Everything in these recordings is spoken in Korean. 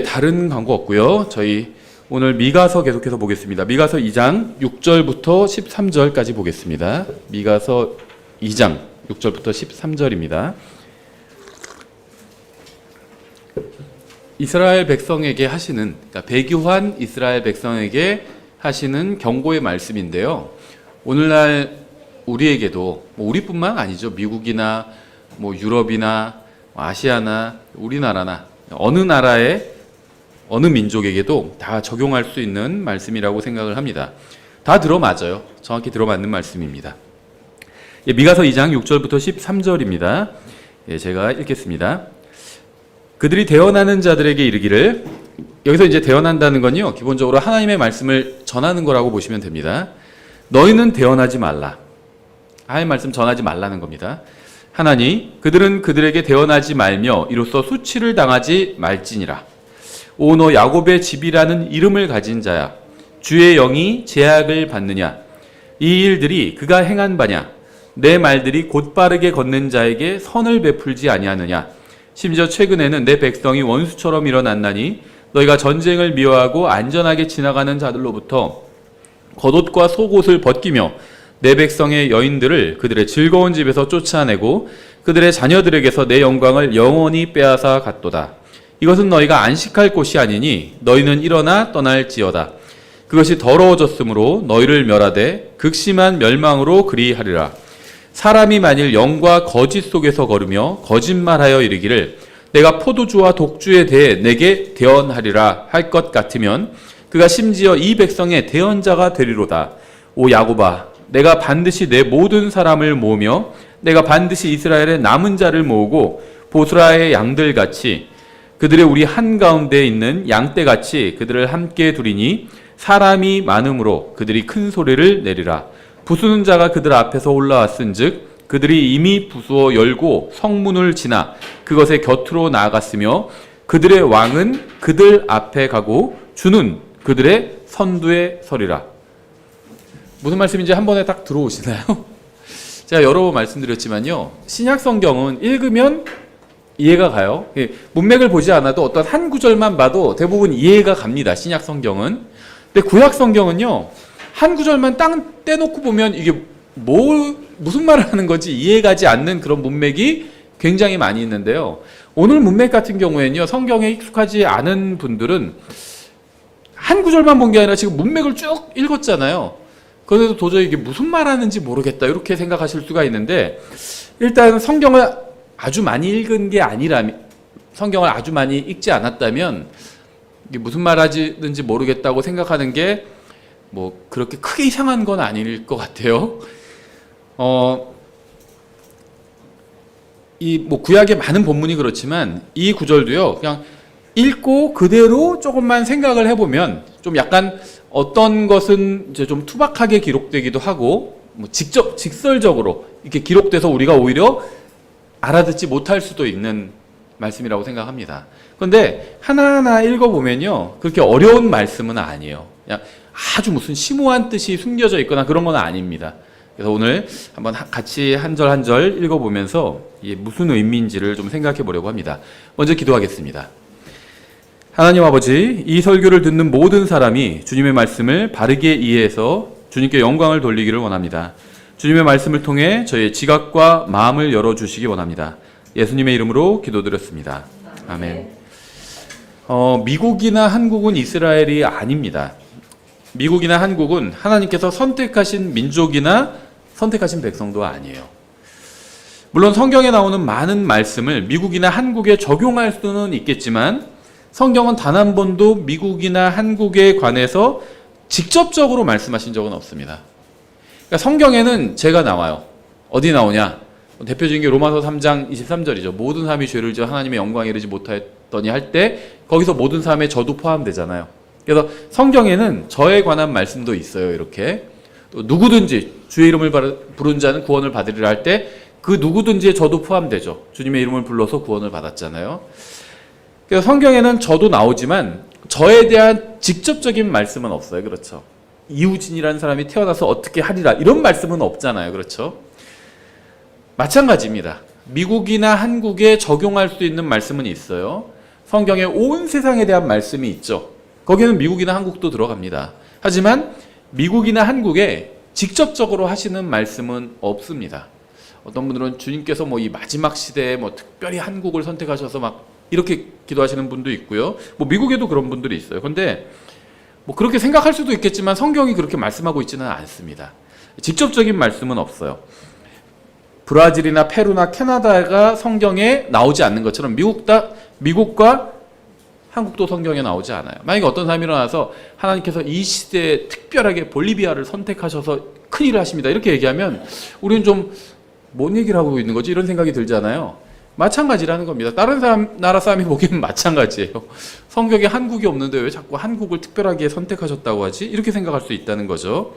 다른 광고 없고요. 저희 오늘 미가서 계속해서 보겠습니다. 미가서 2장 6절부터 13절까지 보겠습니다. 미가서 2장 6절부터 13절입니다. 이스라엘 백성에게 하시는, 그러니까 배교한 이스라엘 백성에게 하시는 경고의 말씀인데요. 오늘날 우리에게도, 우리뿐만 아니죠. 미국이나 유럽이나 아시아나 우리나라나 어느 나라의 어느 민족에게도 다 적용할 수 있는 말씀이라고 생각을 합니다. 다 들어맞아요. 정확히 들어맞는 말씀입니다. 미가서 2장 6절부터 13절입니다. 제가 읽겠습니다. 그들이 대언하는 자들에게 이르기를, 여기서 이제 대언한다는 건요, 기본적으로 하나님의 말씀을 전하는 거라고 보시면 됩니다. 너희는 대언하지 말라. 하나님의 말씀 전하지 말라는 겁니다. 하나니 그들은 그들에게 대언하지 말며 이로써 수치를 당하지 말지니라. 오 너 야곱의 집이라는 이름을 가진 자야, 주의 영이 제약을 받느냐? 이 일들이 그가 행한 바냐? 내 말들이 곧바르게 걷는 자에게 선을 베풀지 아니하느냐? 심지어 최근에는 내 백성이 원수처럼 일어났나니 너희가 전쟁을 미워하고 안전하게 지나가는 자들로부터 겉옷과 속옷을 벗기며 내 백성의 여인들을 그들의 즐거운 집에서 쫓아내고 그들의 자녀들에게서 내 영광을 영원히 빼앗아 갔도다. 이것은 너희가 안식할 곳이 아니니 너희는 일어나 떠날지어다. 그것이 더러워졌으므로 너희를 멸하되 극심한 멸망으로 그리하리라. 사람이 만일 영과 거짓 속에서 걸으며 거짓말하여 이르기를 내가 포도주와 독주에 대해 내게 대언하리라 할 것 같으면 그가 심지어 이 백성의 대언자가 되리로다. 오 야곱아, 내가 반드시 내 모든 사람을 모으며 내가 반드시 이스라엘의 남은 자를 모으고 보스라의 양들같이 그들의 우리 한가운데 있는 양떼같이 그들을 함께 두리니 사람이 많음으로 그들이 큰 소리를 내리라. 부수는 자가 그들 앞에서 올라왔은즉 그들이 이미 부수어 열고 성문을 지나 그것의 곁으로 나아갔으며 그들의 왕은 그들 앞에 가고 주는 그들의 선두에 서리라. 무슨 말씀인지 한 번에 딱 들어오시나요? 제가 여러 번 말씀드렸지만요, 신약 성경은 읽으면 이해가 가요. 문맥을 보지 않아도 어떤 한 구절만 봐도 대부분 이해가 갑니다. 신약 성경은. 근데 구약 성경은요, 한 구절만 딱 떼놓고 보면 이게 무슨 말을 하는 건지 이해가지 않는 그런 문맥이 굉장히 많이 있는데요. 오늘 문맥 같은 경우에는요, 성경에 익숙하지 않은 분들은 한 구절만 본 게 아니라 지금 문맥을 쭉 읽었잖아요. 그런데도 도저히 이게 무슨 말 하는지 모르겠다 이렇게 생각하실 수가 있는데, 일단 성경을 아주 많이 읽은 게 아니라면, 성경을 아주 많이 읽지 않았다면 이게 무슨 말 하는지 모르겠다고 생각하는 게 그렇게 크게 이상한 건 아닐 것 같아요. 구약의 많은 본문이 그렇지만 이 구절도요, 그냥 읽고 그대로 조금만 생각을 해보면 좀 약간 어떤 것은 이제 좀 투박하게 기록되기도 하고 직설적으로 이렇게 기록돼서 우리가 오히려 알아듣지 못할 수도 있는 말씀이라고 생각합니다. 그런데 하나하나 읽어보면요, 그렇게 어려운 말씀은 아니에요. 그냥 아주 무슨 심오한 뜻이 숨겨져 있거나 그런 건 아닙니다. 그래서 오늘 한번 같이 한 절 한 절 읽어보면서 이게 무슨 의미인지를 좀 생각해 보려고 합니다. 먼저 기도하겠습니다. 하나님 아버지, 이 설교를 듣는 모든 사람이 주님의 말씀을 바르게 이해해서 주님께 영광을 돌리기를 원합니다. 주님의 말씀을 통해 저희의 지각과 마음을 열어주시기 원합니다. 예수님의 이름으로 기도드렸습니다. 아멘. 미국이나 한국은 이스라엘이 아닙니다. 미국이나 한국은 하나님께서 선택하신 민족이나 선택하신 백성도 아니에요. 물론 성경에 나오는 많은 말씀을 미국이나 한국에 적용할 수는 있겠지만 성경은 단 한 번도 미국이나 한국에 관해서 직접적으로 말씀하신 적은 없습니다. 그러니까 성경에는 죄가 나와요. 어디 나오냐? 대표적인 게 로마서 3장 23절이죠. 모든 사람이 죄를 지어 하나님의 영광에 이르지 못하였더니 할 때 거기서 모든 사람의 저도 포함되잖아요. 그래서 성경에는 저에 관한 말씀도 있어요. 이렇게 또 누구든지 주의 이름을 부른 자는 구원을 받으리라 할 때 그 누구든지에 저도 포함되죠. 주님의 이름을 불러서 구원을 받았잖아요. 그래서 성경에는 저도 나오지만 저에 대한 직접적인 말씀은 없어요. 그렇죠? 이우진이라는 사람이 태어나서 어떻게 하리라 이런 말씀은 없잖아요. 그렇죠? 마찬가지입니다. 미국이나 한국에 적용할 수 있는 말씀은 있어요. 성경에 온 세상에 대한 말씀이 있죠. 거기에는 미국이나 한국도 들어갑니다. 하지만 미국이나 한국에 직접적으로 하시는 말씀은 없습니다. 어떤 분들은 주님께서 뭐 이 마지막 시대에 뭐 특별히 한국을 선택하셔서 막 이렇게 기도하시는 분도 있고요. 뭐 미국에도 그런 분들이 있어요. 근데 뭐 그렇게 생각할 수도 있겠지만 성경이 그렇게 말씀하고 있지는 않습니다. 직접적인 말씀은 없어요. 브라질이나 페루나 캐나다가 성경에 나오지 않는 것처럼 미국과 한국도 성경에 나오지 않아요. 만약에 어떤 사람이 일어나서 하나님께서 이 시대에 특별하게 볼리비아를 선택하셔서 큰일을 하십니다, 이렇게 얘기하면 우리는 좀 뭔 얘기를 하고 있는 거지? 이런 생각이 들잖아요. 마찬가지라는 겁니다. 다른 나라 사람이 보기에는 마찬가지예요. 성경에 한국이 없는데 왜 자꾸 한국을 특별하게 선택하셨다고 하지? 이렇게 생각할 수 있다는 거죠.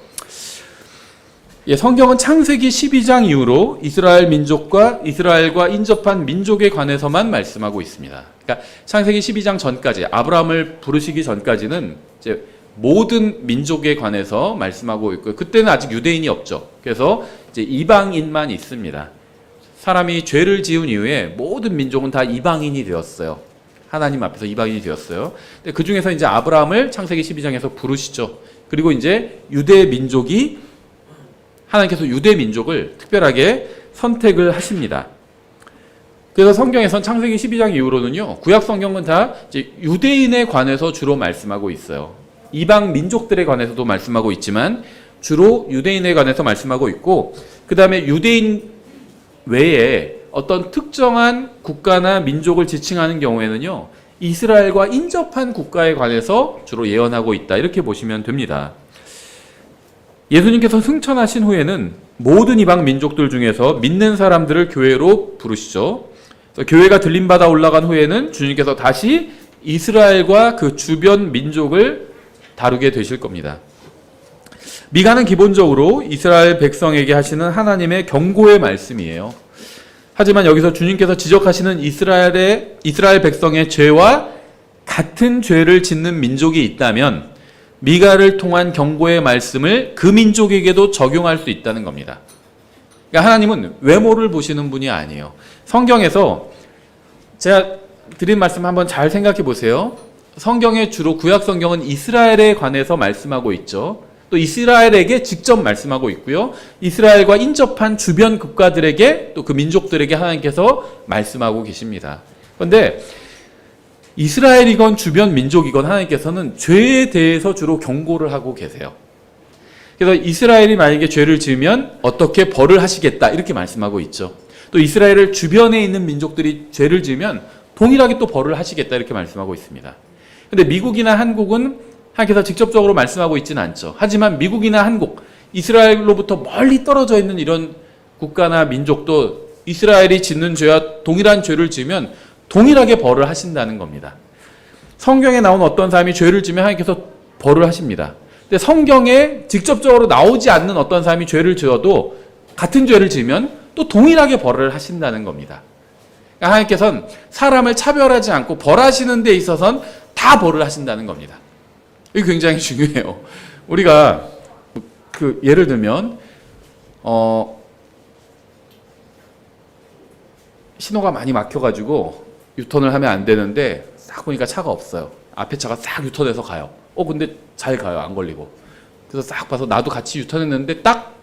예, 성경은 창세기 12장 이후로 이스라엘 민족과 이스라엘과 인접한 민족에 관해서만 말씀하고 있습니다. 그러니까 창세기 12장 전까지, 아브라함을 부르시기 전까지는 이제 모든 민족에 관해서 말씀하고 있고, 그때는 아직 유대인이 없죠. 그래서 이제 이방인만 있습니다. 사람이 죄를 지은 이후에 모든 민족은 다 이방인이 되었어요. 하나님 앞에서 이방인이 되었어요. 근데 그 중에서 이제 아브라함을 창세기 12장에서 부르시죠. 그리고 이제 유대 민족이, 하나님께서 유대 민족을 특별하게 선택을 하십니다. 그래서 성경에선 창세기 12장 이후로는요, 구약 성경은 다 이제 유대인에 관해서 주로 말씀하고 있어요. 이방 민족들에 관해서도 말씀하고 있지만 주로 유대인에 관해서 말씀하고 있고, 그 다음에 유대인 외에 어떤 특정한 국가나 민족을 지칭하는 경우에는요, 이스라엘과 인접한 국가에 관해서 주로 예언하고 있다, 이렇게 보시면 됩니다. 예수님께서 승천하신 후에는 모든 이방 민족들 중에서 믿는 사람들을 교회로 부르시죠. 교회가 들림받아 올라간 후에는 주님께서 다시 이스라엘과 그 주변 민족을 다루게 되실 겁니다. 미가는 기본적으로 이스라엘 백성에게 하시는 하나님의 경고의 말씀이에요. 하지만 여기서 주님께서 지적하시는 이스라엘 백성의 죄와 같은 죄를 짓는 민족이 있다면 미가를 통한 경고의 말씀을 그 민족에게도 적용할 수 있다는 겁니다. 그러니까 하나님은 외모를 보시는 분이 아니에요. 성경에서 제가 드린 말씀 한번 잘 생각해 보세요. 성경에 주로 구약 성경은 이스라엘에 관해서 말씀하고 있죠. 또 이스라엘에게 직접 말씀하고 있고요. 이스라엘과 인접한 주변 국가들에게, 또 그 민족들에게 하나님께서 말씀하고 계십니다. 그런데 이스라엘이건 주변 민족이건 하나님께서는 죄에 대해서 주로 경고를 하고 계세요. 그래서 이스라엘이 만약에 죄를 지으면 어떻게 벌을 하시겠다, 이렇게 말씀하고 있죠. 또 이스라엘 주변에 있는 민족들이 죄를 지으면 동일하게 또 벌을 하시겠다, 이렇게 말씀하고 있습니다. 근데 미국이나 한국은 하나님께서 직접적으로 말씀하고 있지는 않죠. 하지만 미국이나 한국, 이스라엘로부터 멀리 떨어져 있는 이런 국가나 민족도 이스라엘이 짓는 죄와 동일한 죄를 지으면 동일하게 벌을 하신다는 겁니다. 성경에 나온 어떤 사람이 죄를 지으면 하나님께서 벌을 하십니다. 근데 성경에 직접적으로 나오지 않는 어떤 사람이 죄를 지어도 같은 죄를 지으면 또 동일하게 벌을 하신다는 겁니다. 그러니까 하나님께서는 사람을 차별하지 않고 벌하시는 데 있어서는 다 벌을 하신다는 겁니다. 이게 굉장히 중요해요. 우리가 예를 들면 신호가 많이 막혀가지고 유턴을 하면 안 되는데 딱 보니까 차가 없어요. 앞에 차가 싹 유턴해서 가요. 근데 잘 가요. 안 걸리고. 그래서 싹 봐서 나도 같이 유턴했는데 딱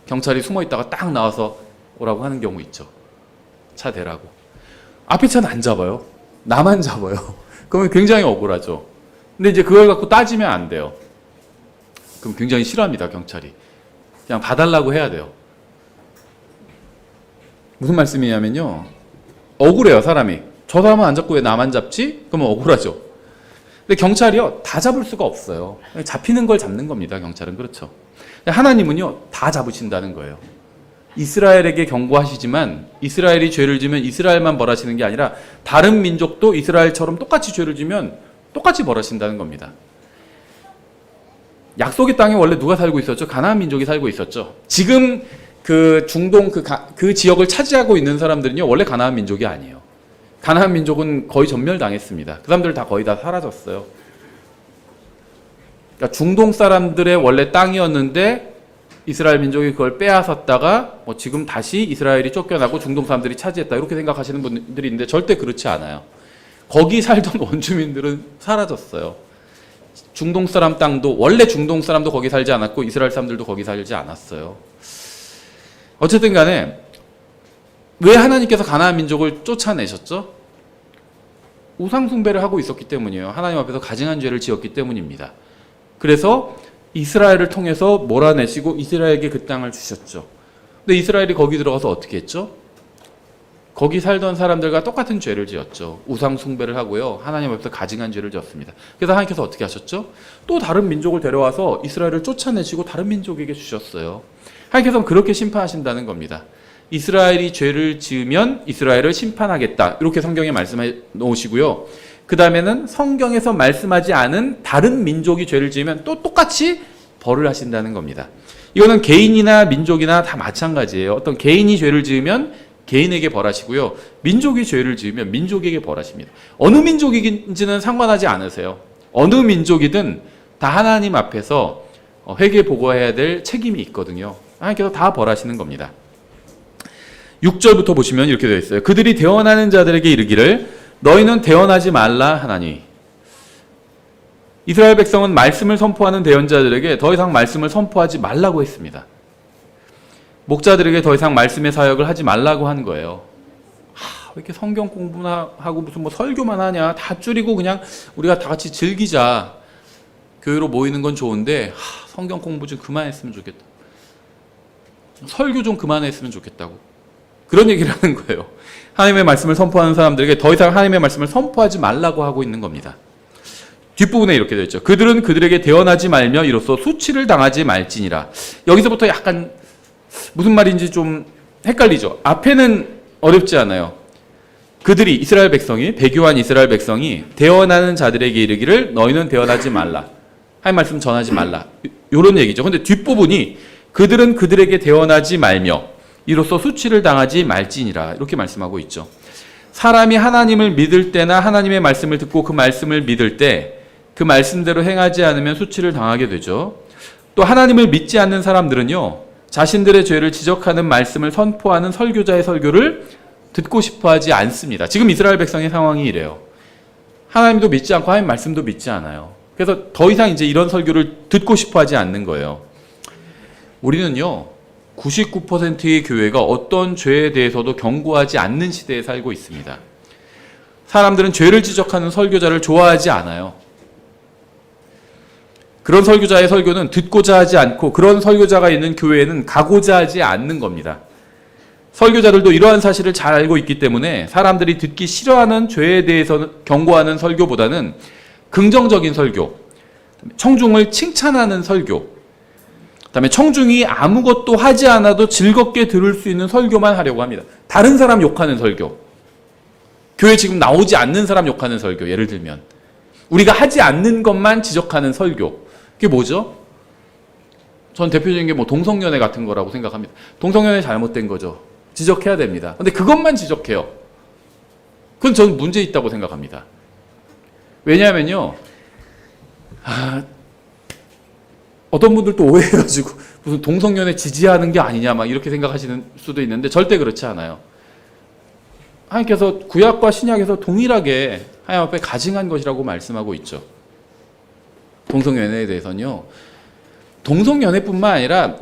경찰이 숨어 있다가 딱 나와서 오라고 하는 경우 있죠. 차 대라고. 앞에 차는 안 잡아요. 나만 잡아요. 그러면 굉장히 억울하죠. 근데 이제 그걸 갖고 따지면 안 돼요. 그럼 굉장히 싫어합니다, 경찰이. 그냥 봐달라고 해야 돼요. 무슨 말씀이냐면요, 억울해요, 사람이. 저 사람은 안 잡고 왜 나만 잡지? 그러면 억울하죠. 근데 경찰이요, 다 잡을 수가 없어요. 잡히는 걸 잡는 겁니다, 경찰은. 그렇죠. 하나님은요, 다 잡으신다는 거예요. 이스라엘에게 경고하시지만 이스라엘이 죄를 지면 이스라엘만 벌하시는 게 아니라 다른 민족도 이스라엘처럼 똑같이 죄를 지면 똑같이 벌하신다는 겁니다. 약속의 땅에 원래 누가 살고 있었죠? 가나안 민족이 살고 있었죠. 지금 그 중동 그 지역을 차지하고 있는 사람들은요, 원래 가나안 민족이 아니에요. 가나안 민족은 거의 전멸당했습니다. 그 사람들 다 거의 다 사라졌어요. 그러니까 중동 사람들의 원래 땅이었는데 이스라엘 민족이 그걸 빼앗았다가 지금 다시 이스라엘이 쫓겨나고 중동 사람들이 차지했다, 이렇게 생각하시는 분들이 있는데 절대 그렇지 않아요. 거기 살던 원주민들은 사라졌어요. 중동 사람 땅도, 원래 중동 사람도 거기 살지 않았고 이스라엘 사람들도 거기 살지 않았어요. 어쨌든 간에 왜 하나님께서 가나안 민족을 쫓아내셨죠? 우상 숭배를 하고 있었기 때문이에요. 하나님 앞에서 가증한 죄를 지었기 때문입니다. 그래서 이스라엘을 통해서 몰아내시고 이스라엘에게 그 땅을 주셨죠. 근데 이스라엘이 거기 들어가서 어떻게 했죠? 거기 살던 사람들과 똑같은 죄를 지었죠. 우상 숭배를 하고요. 하나님 앞에서 가증한 죄를 지었습니다. 그래서 하나님께서 어떻게 하셨죠? 또 다른 민족을 데려와서 이스라엘을 쫓아내시고 다른 민족에게 주셨어요. 하나님께서는 그렇게 심판하신다는 겁니다. 이스라엘이 죄를 지으면 이스라엘을 심판하겠다. 이렇게 성경에 말씀해 놓으시고요. 그 다음에는 성경에서 말씀하지 않은 다른 민족이 죄를 지으면 또 똑같이 벌을 하신다는 겁니다. 이거는 개인이나 민족이나 다 마찬가지예요. 어떤 개인이 죄를 지으면 개인에게 벌하시고요. 민족이 죄를 지으면 민족에게 벌하십니다. 어느 민족인지는 상관하지 않으세요. 어느 민족이든 다 하나님 앞에서 회개 보고해야 될 책임이 있거든요. 하나님께서 다 벌하시는 겁니다. 6절부터 보시면 이렇게 되어 있어요. 그들이 대언하는 자들에게 이르기를 너희는 대언하지 말라 하나니. 이스라엘 백성은 말씀을 선포하는 대언자들에게 더 이상 말씀을 선포하지 말라고 했습니다. 목자들에게 더 이상 말씀의 사역을 하지 말라고 한 거예요. 왜 이렇게 성경 공부나 하고 무슨 뭐 설교만 하냐. 다 줄이고 그냥 우리가 다 같이 즐기자. 교회로 모이는 건 좋은데 성경 공부 좀 그만했으면 좋겠다. 설교 좀 그만했으면 좋겠다고. 그런 얘기를 하는 거예요. 하나님의 말씀을 선포하는 사람들에게 더 이상 하나님의 말씀을 선포하지 말라고 하고 있는 겁니다. 뒷부분에 이렇게 되어 있죠. 그들은 그들에게 대언하지 말며 이로써 수치를 당하지 말지니라. 여기서부터 약간 무슨 말인지 좀 헷갈리죠. 앞에는 어렵지 않아요. 그들이 이스라엘 백성이 배교한 이스라엘 백성이 대언하는 자들에게 이르기를 너희는 대언하지 말라. 하나님 말씀 전하지 말라. 이런 얘기죠. 근데 뒷부분이 그들은 그들에게 대언하지 말며 이로써 수치를 당하지 말지니라. 이렇게 말씀하고 있죠. 사람이 하나님을 믿을 때나 하나님의 말씀을 듣고 그 말씀을 믿을 때 그 말씀대로 행하지 않으면 수치를 당하게 되죠. 또 하나님을 믿지 않는 사람들은요. 자신들의 죄를 지적하는 말씀을 선포하는 설교자의 설교를 듣고 싶어 하지 않습니다. 지금 이스라엘 백성의 상황이 이래요. 하나님도 믿지 않고 하나님 말씀도 믿지 않아요. 그래서 더 이상 이제 이런 설교를 듣고 싶어 하지 않는 거예요. 우리는요. 99%의 교회가 어떤 죄에 대해서도 경고하지 않는 시대에 살고 있습니다. 사람들은 죄를 지적하는 설교자를 좋아하지 않아요. 그런 설교자의 설교는 듣고자 하지 않고 그런 설교자가 있는 교회에는 가고자 하지 않는 겁니다. 설교자들도 이러한 사실을 잘 알고 있기 때문에 사람들이 듣기 싫어하는 죄에 대해서 경고하는 설교보다는 긍정적인 설교, 청중을 칭찬하는 설교, 그다음에 청중이 아무것도 하지 않아도 즐겁게 들을 수 있는 설교만 하려고 합니다. 다른 사람 욕하는 설교, 교회 지금 나오지 않는 사람 욕하는 설교, 예를 들면 우리가 하지 않는 것만 지적하는 설교, 그게 뭐죠? 전 대표적인 게 뭐 동성연애 같은 거라고 생각합니다. 동성연애 잘못된 거죠. 지적해야 됩니다. 근데 그것만 지적해요. 그건 저는 문제 있다고 생각합니다. 왜냐하면요, 어떤 분들 또 오해해가지고 무슨 동성연애 지지하는 게 아니냐 막 이렇게 생각하시는 수도 있는데 절대 그렇지 않아요. 하나님께서 구약과 신약에서 동일하게 하나님 앞에 가증한 것이라고 말씀하고 있죠. 동성연애에 대해서는요. 동성연애뿐만 아니라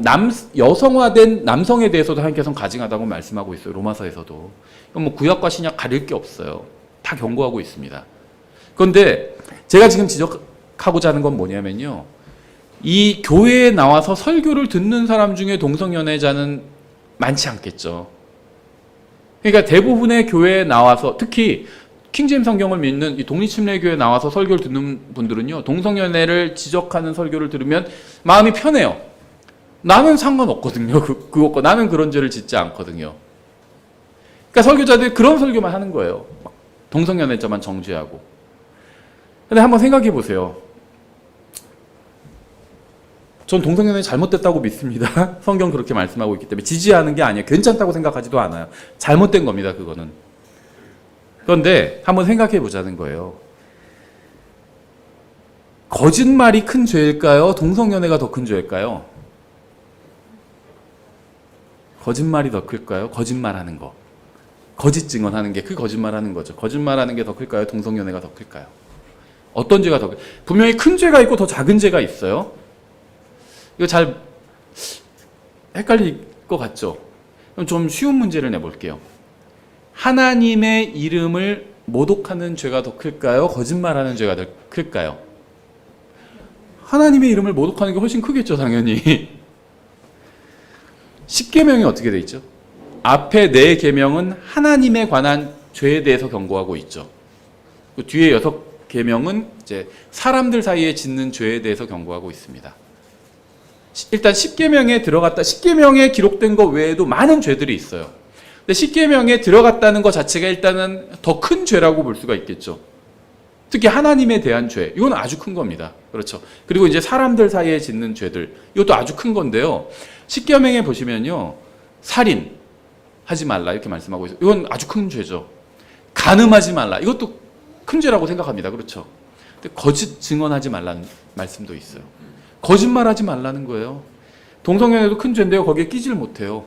여성화된 남성에 대해서도 하나님께서는 가증하다고 말씀하고 있어요. 로마서에서도. 이건 뭐 구약과 신약 가릴 게 없어요. 다 경고하고 있습니다. 그런데 제가 지금 지적하고자 하는 건 뭐냐면요. 이 교회에 나와서 설교를 듣는 사람 중에 동성연애자는 많지 않겠죠. 그러니까 대부분의 교회에 나와서 특히 킹제임 성경을 믿는 이 독립침례교회에 나와서 설교를 듣는 분들은요. 동성연애를 지적하는 설교를 들으면 마음이 편해요. 나는 상관없거든요. 그것과 나는 그런 죄를 짓지 않거든요. 그러니까 설교자들이 그런 설교만 하는 거예요. 동성연애자만 정죄하고. 근데 한번 생각해 보세요. 전 동성연애 잘못됐다고 믿습니다. 성경 그렇게 말씀하고 있기 때문에 지지하는 게 아니에요. 괜찮다고 생각하지도 않아요. 잘못된 겁니다. 그거는. 그런데 한번 생각해 보자는 거예요. 거짓말이 큰 죄일까요? 동성연애가 더 큰 죄일까요? 거짓말이 더 클까요? 거짓말하는 거. 거짓 증언하는 게 그 거짓말하는 거죠. 거짓말하는 게 더 클까요? 동성연애가 더 클까요? 어떤 죄가 더 클까요? 분명히 큰 죄가 있고 더 작은 죄가 있어요. 이거 잘 헷갈릴 것 같죠? 그럼 좀 쉬운 문제를 내볼게요. 하나님의 이름을 모독하는 죄가 더 클까요? 거짓말하는 죄가 더 클까요? 하나님의 이름을 모독하는 게 훨씬 크겠죠, 당연히. 10계명이 어떻게 돼 있죠? 앞에 4계명은 하나님에 관한 죄에 대해서 경고하고 있죠. 그 뒤에 6계명은 이제 사람들 사이에 짓는 죄에 대해서 경고하고 있습니다. 일단 10계명에 들어갔다, 10계명에 기록된 것 외에도 많은 죄들이 있어요. 근데 10계명에 들어갔다는 것 자체가 일단은 더 큰 죄라고 볼 수가 있겠죠. 특히 하나님에 대한 죄, 이건 아주 큰 겁니다. 그렇죠. 그리고 이제 사람들 사이에 짓는 죄들, 이것도 아주 큰 건데요. 10계명에 보시면요, 살인 하지 말라 이렇게 말씀하고 있어요. 이건 아주 큰 죄죠. 간음하지 말라, 이것도 큰 죄라고 생각합니다. 그렇죠. 근데 거짓 증언하지 말라는 말씀도 있어요. 거짓말하지 말라는 거예요. 동성연애도 큰 죄인데요, 거기에 끼지를 못해요.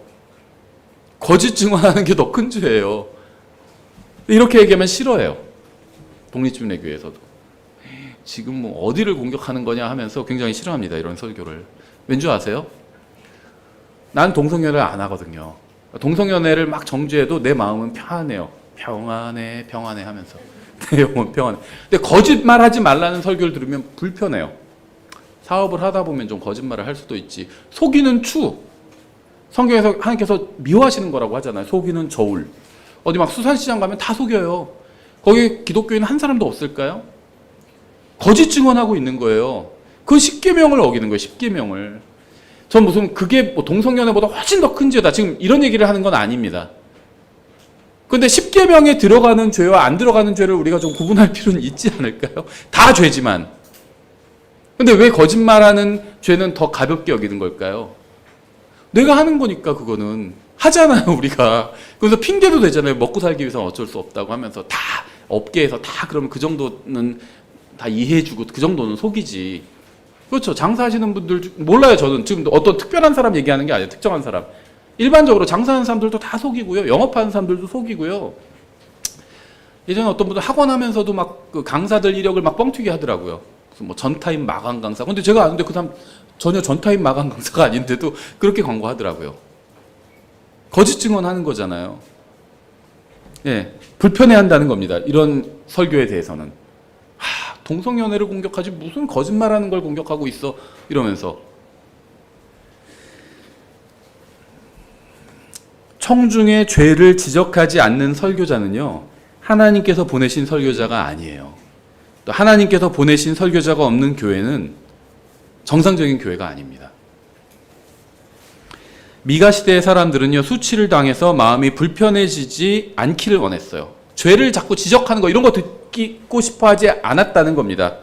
거짓 증언하는 게 더 큰 죄예요. 이렇게 얘기하면 싫어해요. 독립주의교회에서도. 지금 뭐 어디를 공격하는 거냐 하면서 굉장히 싫어합니다. 이런 설교를. 왠지 아세요? 난 동성연애를 안 하거든요. 동성연애를 막 정죄해도 내 마음은 평안해요. 평안해, 평안해 하면서. 내 영혼 평안해. 근데 거짓말하지 말라는 설교를 들으면 불편해요. 사업을 하다 보면 좀 거짓말을 할 수도 있지. 속이는 추. 성경에서 하나님께서 미워하시는 거라고 하잖아요. 속이는 저울. 어디 막 수산시장 가면 다 속여요. 거기 기독교인 한 사람도 없을까요? 거짓 증언하고 있는 거예요. 그 10계명을 어기는 거예요. 10계명을. 전 무슨 그게 뭐 동성연애보다 훨씬 더 큰 죄다. 지금 이런 얘기를 하는 건 아닙니다. 근데 10계명에 들어가는 죄와 안 들어가는 죄를 우리가 좀 구분할 필요는 있지 않을까요? 다 죄지만. 근데 왜 거짓말하는 죄는 더 가볍게 여기는 걸까요? 내가 하는 거니까 그거는. 하잖아요, 우리가. 그래서 핑계도 되잖아요. 먹고 살기 위해서는 어쩔 수 없다고 하면서 다 업계에서 다 그러면 그 정도는 다 이해해주고 그 정도는 속이지. 그렇죠. 장사하시는 분들 몰라요. 저는 지금 어떤 특별한 사람 얘기하는 게 아니에요. 특정한 사람. 일반적으로 장사하는 사람들도 다 속이고요. 영업하는 사람들도 속이고요. 예전에 어떤 분들 학원 하면서도 막 그 강사들 이력을 막 뻥튀기 하더라고요. 뭐 전타임 마강 강사. 근데 제가 아는데 그 사람 전혀 전타임 마강 강사가 아닌데도 그렇게 광고하더라고요. 거짓 증언하는 거잖아요. 예, 불편해한다는 겁니다. 이런 설교에 대해서는. 동성연애를 공격하지 무슨 거짓말하는 걸 공격하고 있어 이러면서. 청중의 죄를 지적하지 않는 설교자는요, 하나님께서 보내신 설교자가 아니에요. 또 하나님께서 보내신 설교자가 없는 교회는 정상적인 교회가 아닙니다. 미가 시대의 사람들은요, 수치를 당해서 마음이 불편해지지 않기를 원했어요. 죄를 자꾸 지적하는 거 이런 거 듣고 싶어 하지 않았다는 겁니다.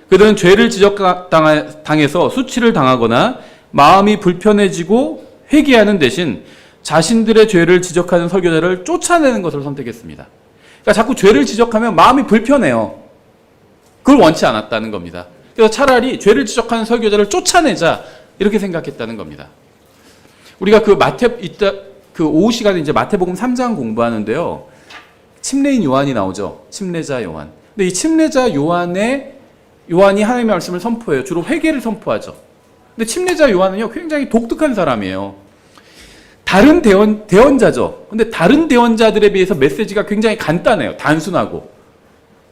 그들은 죄를 지적당해서 수치를 당하거나 마음이 불편해지고 회개하는 대신 자신들의 죄를 지적하는 설교자를 쫓아내는 것을 선택했습니다. 그러니까 자꾸 죄를 지적하면 마음이 불편해요. 그걸 원치 않았다는 겁니다. 그래서 차라리 죄를 지적하는 설교자를 쫓아내자 이렇게 생각했다는 겁니다. 우리가 그 오후 시간에 이제 마태복음 3장 공부하는데요. 침례인 요한이 나오죠. 침례자 요한. 근데 이 침례자 요한이 하나님의 말씀을 선포해요. 주로 회개를 선포하죠. 근데 침례자 요한은요, 굉장히 독특한 사람이에요. 다른 대언자죠. 근데 다른 대언자들에 비해서 메시지가 굉장히 간단해요. 단순하고.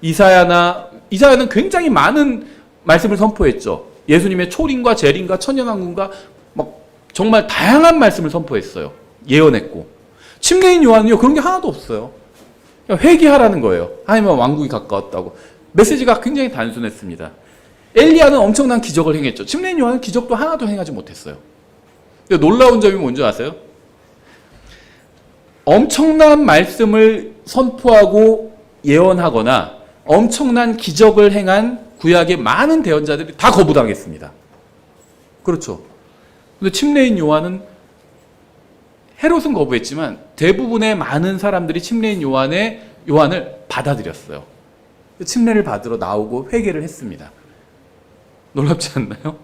이사야는 굉장히 많은 말씀을 선포했죠. 예수님의 초림과 재림과 천년왕국과 막 정말 다양한 말씀을 선포했어요. 예언했고. 침례인 요한은요, 그런 게 하나도 없어요. 회개하라는 거예요. 하나님의 왕국이 가까웠다고. 메시지가 굉장히 단순했습니다. 엘리야는 엄청난 기적을 행했죠. 침례인 요한은 기적도 하나도 행하지 못했어요. 놀라운 점이 뭔지 아세요? 엄청난 말씀을 선포하고 예언하거나 엄청난 기적을 행한 구약의 많은 대언자들이 다 거부당했습니다. 그렇죠. 근데 침례인 요한은 헤롯은 거부했지만 대부분의 많은 사람들이 침례인 요한을 받아들였어요. 침례를 받으러 나오고 회개를 했습니다. 놀랍지 않나요?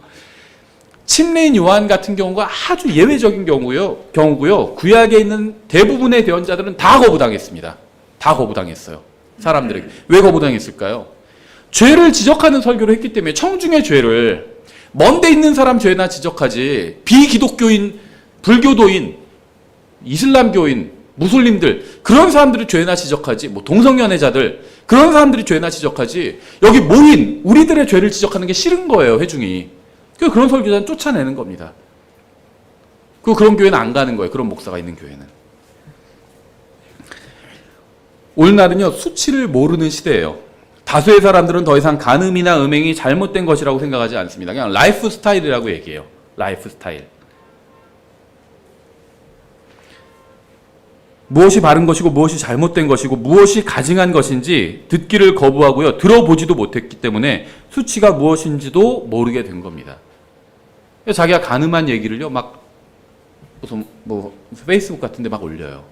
침례인 요한 같은 경우가 아주 예외적인 경우고요. 구약에 있는 대부분의 대언자들은 다 거부당했습니다. 다 거부당했어요. 사람들에게. 왜 거부당했을까요? 죄를 지적하는 설교를 했기 때문에 청중의 죄를 먼데 있는 사람 죄나 지적하지 비기독교인, 불교도인, 이슬람교인, 무슬림들 그런 사람들이 죄나 지적하지 뭐 동성연애자들 그런 사람들이 죄나 지적하지 여기 모인 우리들의 죄를 지적하는 게 싫은 거예요. 회중이. 그런 설교자는 쫓아내는 겁니다. 그런 교회는 안 가는 거예요. 그런 목사가 있는 교회는. 오늘날은요. 수치를 모르는 시대예요. 다수의 사람들은 더 이상 간음이나 음행이 잘못된 것이라고 생각하지 않습니다. 그냥 라이프 스타일이라고 얘기해요. 라이프 스타일. 무엇이 바른 것이고 무엇이 잘못된 것이고 무엇이 가증한 것인지 듣기를 거부하고요. 들어보지도 못했기 때문에 수치가 무엇인지도 모르게 된 겁니다. 자기가 간음한 얘기를요. 막 무슨 뭐 페이스북 같은 데 막 올려요.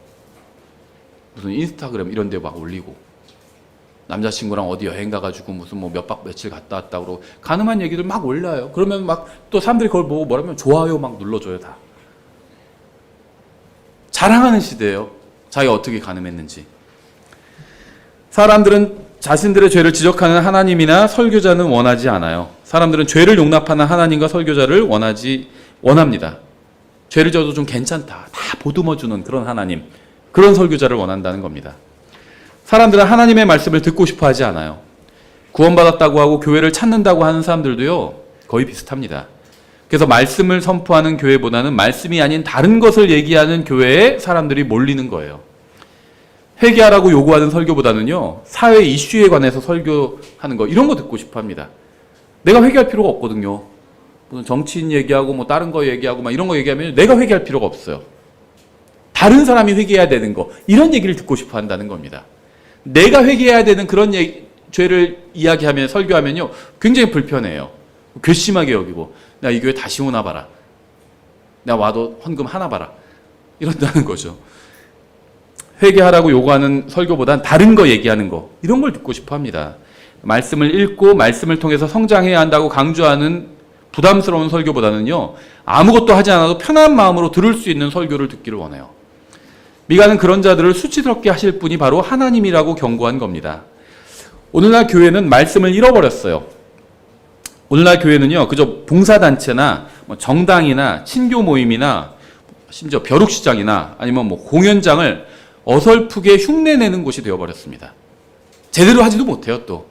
무슨 인스타그램 이런 데 막 올리고 남자친구랑 어디 여행 가가지고 무슨 뭐 몇 박 며칠 갔다 왔다고 그러고 간음한 얘기들 막 올려요. 그러면 막 또 사람들이 그걸 보고 뭐라면 좋아요 막 눌러줘요 다. 자랑하는 시대예요. 자기가 어떻게 간음했는지. 사람들은 자신들의 죄를 지적하는 하나님이나 설교자는 원하지 않아요. 사람들은 죄를 용납하는 하나님과 설교자를 원합니다. 죄를 져도 좀 괜찮다. 다 보듬어주는 그런 하나님, 그런 설교자를 원한다는 겁니다. 사람들은 하나님의 말씀을 듣고 싶어 하지 않아요. 구원받았다고 하고 교회를 찾는다고 하는 사람들도요, 거의 비슷합니다. 그래서 말씀을 선포하는 교회보다는 말씀이 아닌 다른 것을 얘기하는 교회에 사람들이 몰리는 거예요. 회개하라고 요구하는 설교보다는요, 사회 이슈에 관해서 설교하는 거, 이런 거 듣고 싶어 합니다. 내가 회개할 필요가 없거든요. 무슨 정치인 얘기하고 뭐 다른 거 얘기하고 막 이런 거 얘기하면 내가 회개할 필요가 없어요. 다른 사람이 회개해야 되는 거, 이런 얘기를 듣고 싶어 한다는 겁니다. 내가 회개해야 되는 그런 죄를 이야기하면, 설교하면요, 굉장히 불편해요. 괘씸하게 여기고, 나 이 교회 다시 오나 봐라. 나 와도 헌금 하나 봐라. 이런다는 거죠. 회개하라고 요구하는 설교보단 다른 거 얘기하는 거, 이런 걸 듣고 싶어 합니다. 말씀을 읽고 말씀을 통해서 성장해야 한다고 강조하는 부담스러운 설교보다는요, 아무것도 하지 않아도 편한 마음으로 들을 수 있는 설교를 듣기를 원해요. 미가는 그런 자들을 수치스럽게 하실 분이 바로 하나님이라고 경고한 겁니다. 오늘날 교회는 말씀을 잃어버렸어요. 오늘날 교회는요, 그저 봉사단체나 정당이나 친교 모임이나 심지어 벼룩시장이나 아니면 뭐 공연장을 어설프게 흉내내는 곳이 되어버렸습니다. 제대로 하지도 못해요, 또.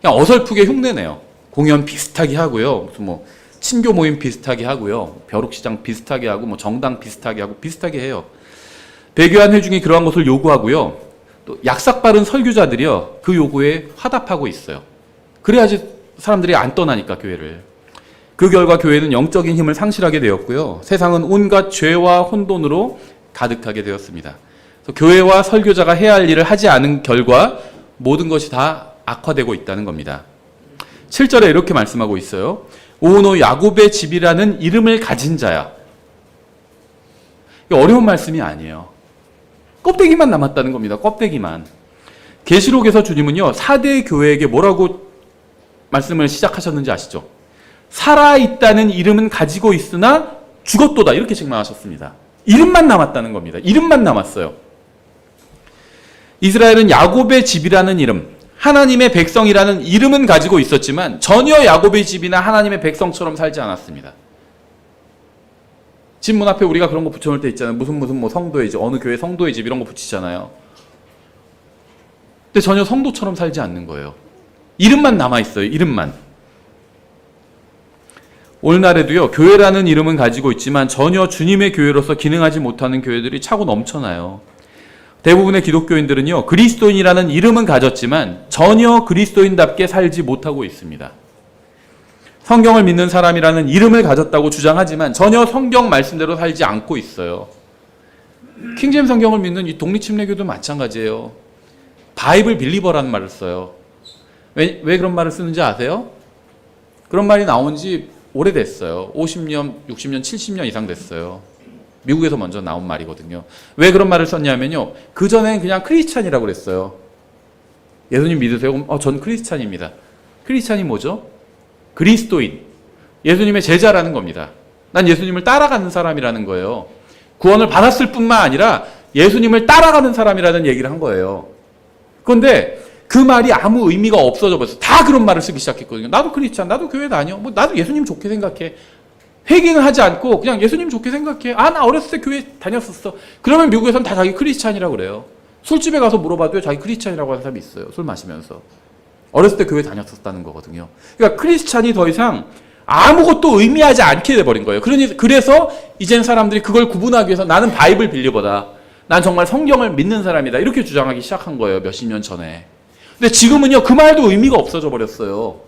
그냥 어설프게 흉내내요. 공연 비슷하게 하고요. 무슨 뭐 친교 모임 비슷하게 하고요. 벼룩시장 비슷하게 하고 뭐 정당 비슷하게 하고 비슷하게 해요. 배교한 회중이 그러한 것을 요구하고요. 또 약삭 빠른 설교자들이요. 그 요구에 화답하고 있어요. 그래야지 사람들이 안 떠나니까, 교회를. 그 결과 교회는 영적인 힘을 상실하게 되었고요. 세상은 온갖 죄와 혼돈으로 가득하게 되었습니다. 그래서 교회와 설교자가 해야 할 일을 하지 않은 결과 모든 것이 다 악화되고 있다는 겁니다. 7절에 이렇게 말씀하고 있어요. 오노 야곱의 집이라는 이름을 가진 자야. 어려운 말씀이 아니에요. 껍데기만 남았다는 겁니다. 껍데기만. 계시록에서 주님은요, 4대 교회에게 뭐라고 말씀을 시작하셨는지 아시죠? 살아있다는 이름은 가지고 있으나 죽었도다, 이렇게 책망하셨습니다. 이름만 남았다는 겁니다. 이름만 남았어요. 이스라엘은 야곱의 집이라는 이름, 하나님의 백성이라는 이름은 가지고 있었지만 전혀 야곱의 집이나 하나님의 백성처럼 살지 않았습니다. 집 문 앞에 우리가 그런 거 붙여놓을 때 있잖아요. 무슨 뭐 성도의 집, 어느 교회 성도의 집 이런 거 붙이잖아요. 근데 전혀 성도처럼 살지 않는 거예요. 이름만 남아있어요. 이름만. 오늘날에도요, 교회라는 이름은 가지고 있지만 전혀 주님의 교회로서 기능하지 못하는 교회들이 차고 넘쳐나요. 대부분의 기독교인들은요, 그리스도인이라는 이름은 가졌지만 전혀 그리스도인답게 살지 못하고 있습니다. 성경을 믿는 사람이라는 이름을 가졌다고 주장하지만 전혀 성경 말씀대로 살지 않고 있어요. 킹제임 성경을 믿는 이 독립침례교도 마찬가지예요. 바이블 빌리버라는 말을 써요. 왜 그런 말을 쓰는지 아세요? 그런 말이 나온 지 오래됐어요. 50년, 60년, 70년 이상 됐어요. 미국에서 먼저 나온 말이거든요. 왜 그런 말을 썼냐면요, 그전엔 그냥 크리스찬이라고 그랬어요. 예수님 믿으세요? 그럼 전 크리스찬입니다. 크리스찬이 뭐죠? 그리스도인. 예수님의 제자라는 겁니다. 난 예수님을 따라가는 사람이라는 거예요. 구원을 받았을 뿐만 아니라 예수님을 따라가는 사람이라는 얘기를 한 거예요. 그런데 그 말이 아무 의미가 없어져 버렸어. 다 그런 말을 쓰기 시작했거든요. 나도 크리스찬, 나도 교회 다녀. 뭐 나도 예수님 좋게 생각해. 회개는 하지 않고 그냥 예수님 좋게 생각해. 아, 나 어렸을 때 교회 다녔었어. 그러면 미국에서는 다 자기 크리스찬이라고 그래요. 술집에 가서 물어봐도 자기 크리스찬이라고 하는 사람이 있어요. 술 마시면서. 어렸을 때 교회 다녔었다는 거거든요. 그러니까 크리스찬이 더 이상 아무것도 의미하지 않게 돼버린 거예요. 그래서 이젠 사람들이 그걸 구분하기 위해서 나는 바이블 빌리버다. 난 정말 성경을 믿는 사람이다. 이렇게 주장하기 시작한 거예요. 몇십 년 전에. 근데 지금은요, 그 말도 의미가 없어져 버렸어요.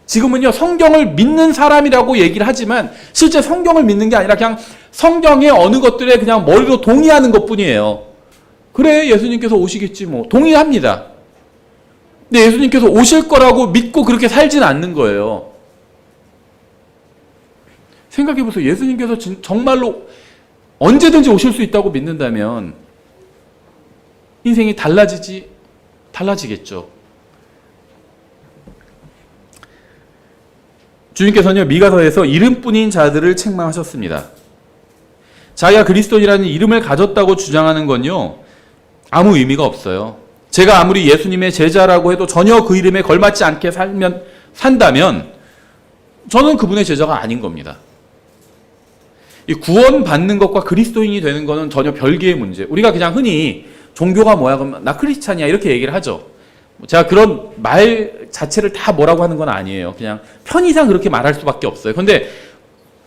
지금은요, 성경을 믿는 사람이라고 얘기를 하지만 실제 성경을 믿는 게 아니라 그냥 성경의 어느 것들에 그냥 머리로 동의하는 것 뿐이에요. 그래, 예수님께서 오시겠지 뭐. 동의합니다. 근데 예수님께서 오실 거라고 믿고 그렇게 살진 않는 거예요. 생각해보세요. 예수님께서 정말로 언제든지 오실 수 있다고 믿는다면 인생이 달라지겠죠. 주님께서는요, 미가서에서 이름뿐인 자들을 책망하셨습니다. 자기가 그리스도인이라는 이름을 가졌다고 주장하는 건요, 아무 의미가 없어요. 제가 아무리 예수님의 제자라고 해도 전혀 그 이름에 걸맞지 않게 산다면 저는 그분의 제자가 아닌 겁니다. 이 구원받는 것과 그리스도인이 되는 것은 전혀 별개의 문제. 우리가 그냥 흔히 종교가 뭐야? 그러면 나 크리스찬이야 이렇게 얘기를 하죠. 제가 그런 말 자체를 다 뭐라고 하는 건 아니에요. 그냥 편의상 그렇게 말할 수밖에 없어요. 그런데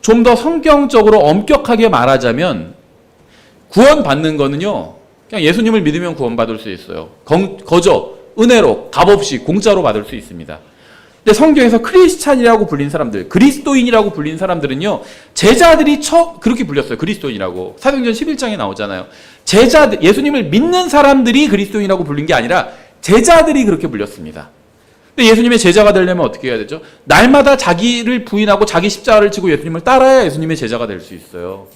좀 더 성경적으로 엄격하게 말하자면 구원받는 거는요, 그냥 예수님을 믿으면 구원받을 수 있어요. 거저 은혜로 값없이 공짜로 받을 수 있습니다. 근데 성경에서 크리스찬이라고 불린 사람들, 그리스도인이라고 불린 사람들은요, 제자들이 그렇게 불렸어요. 그리스도인이라고. 사도행전 11장에 나오잖아요. 예수님을 믿는 사람들이 그리스도인이라고 불린 게 아니라 제자들이 그렇게 불렸습니다. 근데 예수님의 제자가 되려면 어떻게 해야 되죠? 날마다 자기를 부인하고 자기 십자가를 지고 예수님을 따라야 예수님의 제자가 될 수 있어요.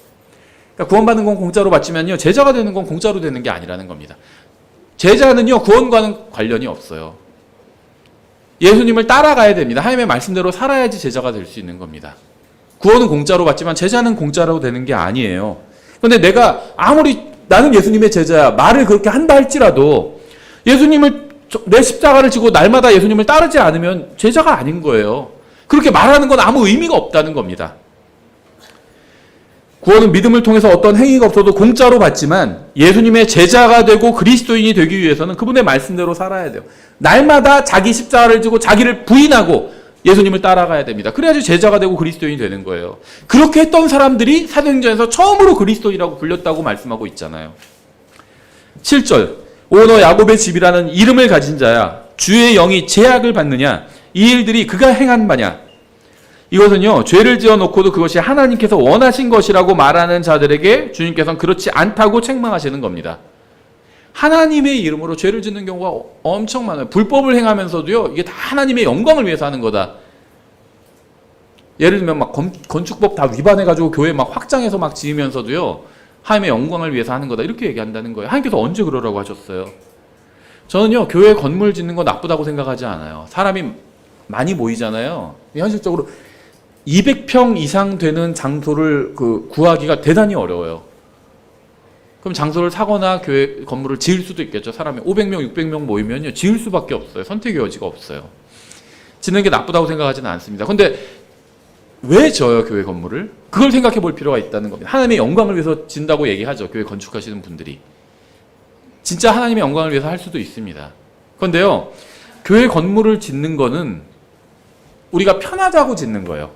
그러니까 구원받는 건 공짜로 받지만요, 제자가 되는 건 공짜로 되는 게 아니라는 겁니다. 제자는요, 구원과는 관련이 없어요. 예수님을 따라가야 됩니다. 하나님의 말씀대로 살아야지 제자가 될 수 있는 겁니다. 구원은 공짜로 받지만 제자는 공짜로 되는 게 아니에요. 그런데 내가 아무리 나는 예수님의 제자야 말을 그렇게 한다 할지라도 예수님을 내 십자가를 지고 날마다 예수님을 따르지 않으면 제자가 아닌 거예요. 그렇게 말하는 건 아무 의미가 없다는 겁니다. 구원은 믿음을 통해서 어떤 행위가 없어도 공짜로 받지만 예수님의 제자가 되고 그리스도인이 되기 위해서는 그분의 말씀대로 살아야 돼요. 날마다 자기 십자가를 지고 자기를 부인하고 예수님을 따라가야 됩니다. 그래야지 제자가 되고 그리스도인이 되는 거예요. 그렇게 했던 사람들이 사도행전에서 처음으로 그리스도인이라고 불렸다고 말씀하고 있잖아요. 7절 오 너 야곱의 집이라는 이름을 가진 자야 주의 영이 제약을 받느냐 이 일들이 그가 행한 바냐. 이것은요, 죄를 지어놓고도 그것이 하나님께서 원하신 것이라고 말하는 자들에게 주님께서는 그렇지 않다고 책망하시는 겁니다. 하나님의 이름으로 죄를 짓는 경우가 엄청 많아요. 불법을 행하면서도요, 이게 다 하나님의 영광을 위해서 하는 거다. 예를 들면 막 건축법 다 위반해가지고 교회 막 확장해서 막 지으면서도요, 하나님의 영광을 위해서 하는 거다. 이렇게 얘기한다는 거예요. 하나님께서 언제 그러라고 하셨어요? 저는요, 교회 건물 짓는 거 나쁘다고 생각하지 않아요. 사람이 많이 모이잖아요. 현실적으로 200평 이상 되는 장소를 구하기가 대단히 어려워요. 그럼 장소를 사거나 교회 건물을 지을 수도 있겠죠. 사람이 500명, 600명 모이면요, 지을 수밖에 없어요. 선택의 여지가 없어요. 짓는 게 나쁘다고 생각하지는 않습니다. 근데 왜 져요, 교회 건물을? 그걸 생각해 볼 필요가 있다는 겁니다. 하나님의 영광을 위해서 진다고 얘기하죠, 교회 건축하시는 분들이. 진짜 하나님의 영광을 위해서 할 수도 있습니다. 그런데요, 교회 건물을 짓는 거는 우리가 편하자고 짓는 거예요.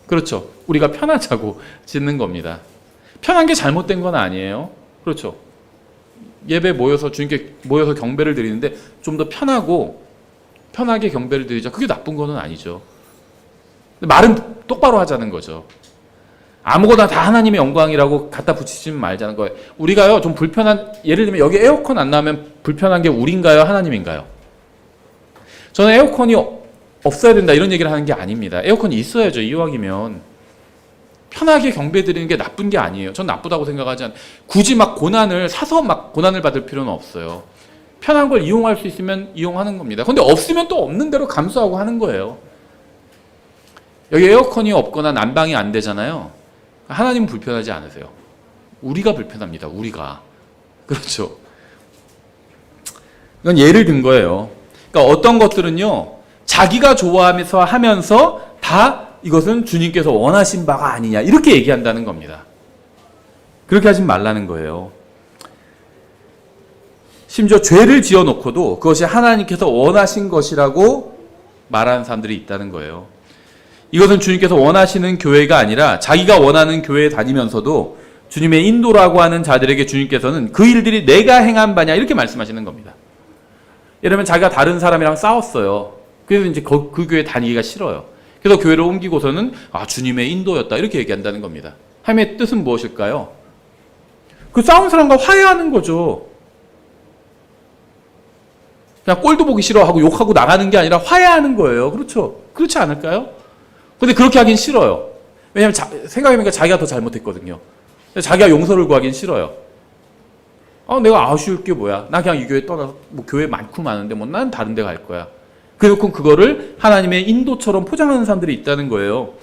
그렇죠. 우리가 편하자고 짓는 겁니다. 편한 게 잘못된 건 아니에요. 그렇죠. 예배 모여서 주님께 모여서 경배를 드리는데 좀 더 편하게 경배를 드리자. 그게 나쁜 거는 아니죠. 말은 똑바로 하자는 거죠. 아무거나 다 하나님의 영광이라고 갖다 붙이지 말자는 거예요. 우리가요, 좀 예를 들면 여기 에어컨 안 나오면 불편한 게 우린가요? 하나님인가요? 저는 에어컨이 없어야 된다 이런 얘기를 하는 게 아닙니다. 에어컨이 있어야죠. 이왕이면 편하게 경배 드리는 게 나쁜 게 아니에요. 전 나쁘다고 생각하지 않아요. 굳이 막 사서 고난을 받을 필요는 없어요. 편한 걸 이용할 수 있으면 이용하는 겁니다. 근데 없으면 또 없는 대로 감수하고 하는 거예요. 여기 에어컨이 없거나 난방이 안 되잖아요. 하나님은 불편하지 않으세요. 우리가 불편합니다. 우리가. 그렇죠. 이건 예를 든 거예요. 그러니까 어떤 것들은요, 자기가 좋아하면서 하면서 다 이것은 주님께서 원하신 바가 아니냐, 이렇게 얘기한다는 겁니다. 그렇게 하지 말라는 거예요. 심지어 죄를 지어놓고도 그것이 하나님께서 원하신 것이라고 말하는 사람들이 있다는 거예요. 이것은 주님께서 원하시는 교회가 아니라 자기가 원하는 교회에 다니면서도 주님의 인도라고 하는 자들에게 주님께서는 그 일들이 내가 행한 바냐, 이렇게 말씀하시는 겁니다. 예를 들면 자기가 다른 사람이랑 싸웠어요. 그래서 이제 그 교회 다니기가 싫어요. 그래서 교회를 옮기고서는 주님의 인도였다, 이렇게 얘기한다는 겁니다. 하나님의 뜻은 무엇일까요? 그 싸운 사람과 화해하는 거죠. 그냥 꼴도 보기 싫어하고 욕하고 나가는 게 아니라 화해하는 거예요. 그렇죠? 그렇지 않을까요? 근데 그렇게 하긴 싫어요. 왜냐하면 생각해보니까 자기가 더 잘못했거든요. 자기가 용서를 구하긴 싫어요. 내가 아쉬울 게 뭐야. 나 그냥 이 교회 떠나서 교회 많고 많은데 난 다른 데 갈 거야. 그래놓고 그거를 하나님의 인도처럼 포장하는 사람들이 있다는 거예요.